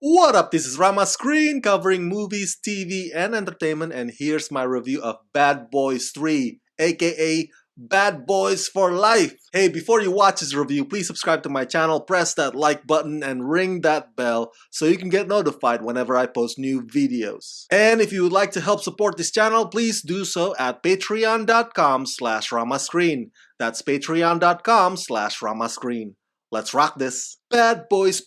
What up, this is Rama Screen covering movies, TV, and entertainment, and here's my review of Bad Boys 3, aka Bad Boys for Life. Hey, before you watch this review, please subscribe to my channel, press that like button, and ring that bell so you can get notified whenever I post new videos. And if you would like to help support this channel, please do so at patreon.com/ramascreen. That's patreon.com/ramascreen. Let's rock this. Bad boys,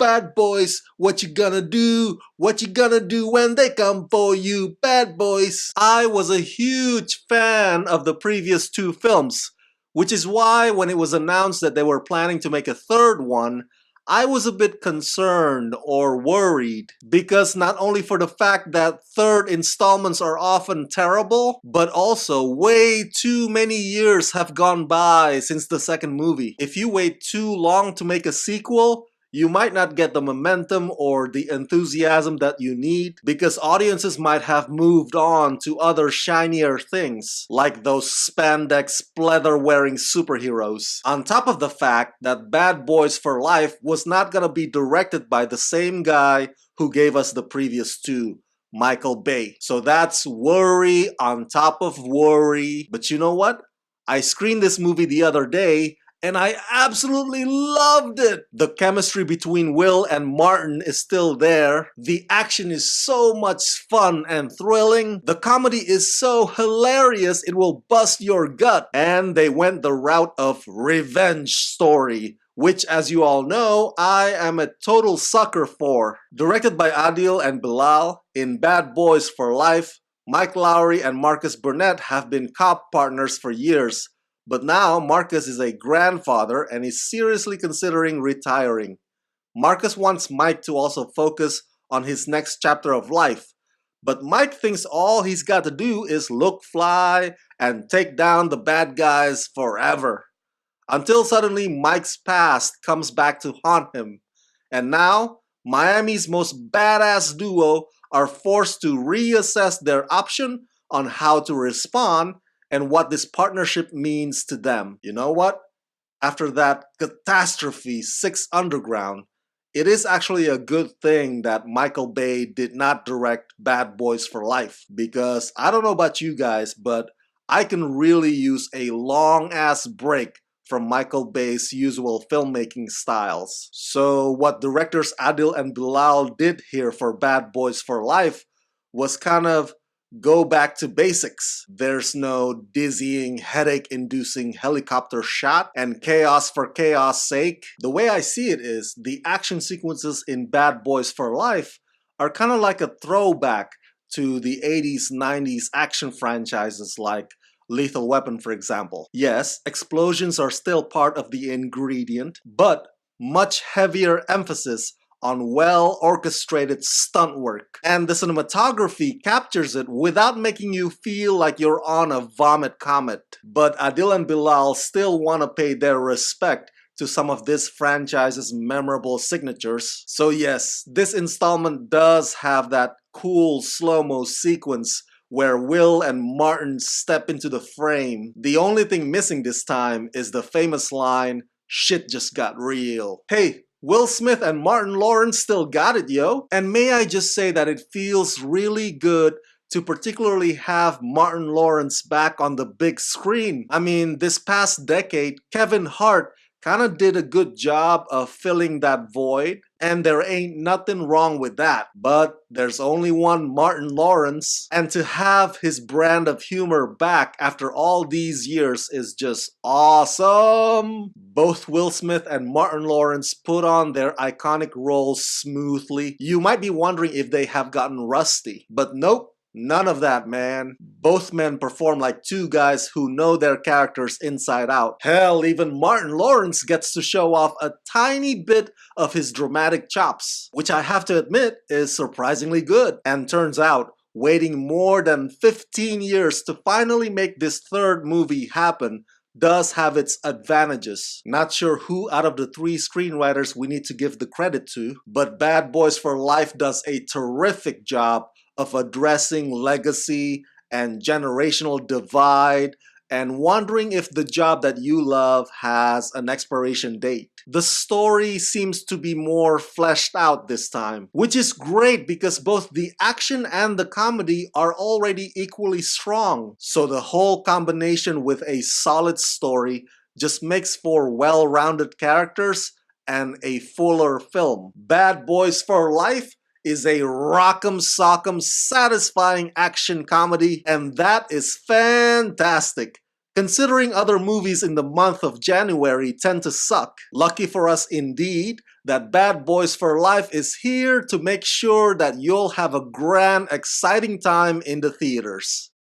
what you gonna do? What you gonna do when they come for you? Bad boys. I was a huge fan of the previous two films, which is why when it was announced that they were planning to make a third one, I was a bit concerned or worried because not only for the fact that third installments are often terrible, but also way too many years have gone by since the second movie. If you wait too long to make a sequel, you might not get the momentum or the enthusiasm that you need because audiences might have moved on to other shinier things, like those spandex pleather-wearing superheroes. On top of the fact that Bad Boys for Life was not gonna be directed by the same guy who gave us the previous two, Michael Bay. So that's worry on top of worry. But you know what? I screened this movie the other day and I absolutely loved it! The chemistry between Will and Martin is still there. The action is so much fun and thrilling. The comedy is so hilarious it will bust your gut. And they went the route of revenge story, which, as you all know, I am a total sucker for. Directed by Adil and Bilal, in Bad Boys for Life, Mike Lowry and Marcus Burnett have been cop partners for years. But now Marcus is a grandfather and is seriously considering retiring. Marcus wants Mike to also focus on his next chapter of life. But Mike thinks all he's got to do is look fly and take down the bad guys forever. Until suddenly Mike's past comes back to haunt him. And now Miami's most badass duo are forced to reassess their option on how to respond and what this partnership means to them. You know what? After that catastrophe 6 Underground, it is actually a good thing that Michael Bay did not direct Bad Boys for Life, because I don't know about you guys, but I can really use a long-ass break from Michael Bay's usual filmmaking styles. So what directors Adil and Bilal did here for Bad Boys for Life was kind of go back to basics. There's no dizzying, headache-inducing helicopter shot and chaos for chaos sake. The way I see it is, the action sequences in Bad Boys for Life are kind of like a throwback to the 80s, 90s action franchises like Lethal Weapon, for example. Yes, explosions are still part of the ingredient, but much heavier emphasis on well-orchestrated stunt work. And the cinematography captures it without making you feel like you're on a vomit comet. But Adil and Bilal still want to pay their respect to some of this franchise's memorable signatures. So yes, this installment does have that cool slow-mo sequence where Will and Martin step into the frame. The only thing missing this time is the famous line, "Shit just got real." Hey, Will Smith and Martin Lawrence still got it, yo. And may I just say that it feels really good to particularly have Martin Lawrence back on the big screen. I mean, this past decade, Kevin Hart kind of did a good job of filling that void, and there ain't nothing wrong with that. But there's only one Martin Lawrence, and to have his brand of humor back after all these years is just awesome. Both Will Smith and Martin Lawrence put on their iconic roles smoothly. You might be wondering if they have gotten rusty, but nope. None of that, man. Both men perform like two guys who know their characters inside out. Hell, even Martin Lawrence gets to show off a tiny bit of his dramatic chops, which I have to admit is surprisingly good. And turns out, waiting more than 15 years to finally make this third movie happen does have its advantages. Not sure who out of the 3 screenwriters we need to give the credit to, but Bad Boys for Life does a terrific job of addressing legacy and generational divide and wondering if the job that you love has an expiration date. The story seems to be more fleshed out this time, which is great because both the action and the comedy are already equally strong. So the whole combination with a solid story just makes for well-rounded characters and a fuller film. Bad Boys for Life is a rock'em sock'em satisfying action comedy, and that is fantastic. Considering other movies in the month of January tend to suck, lucky for us indeed that Bad Boys for Life is here to make sure that you'll have a grand, exciting time in the theaters.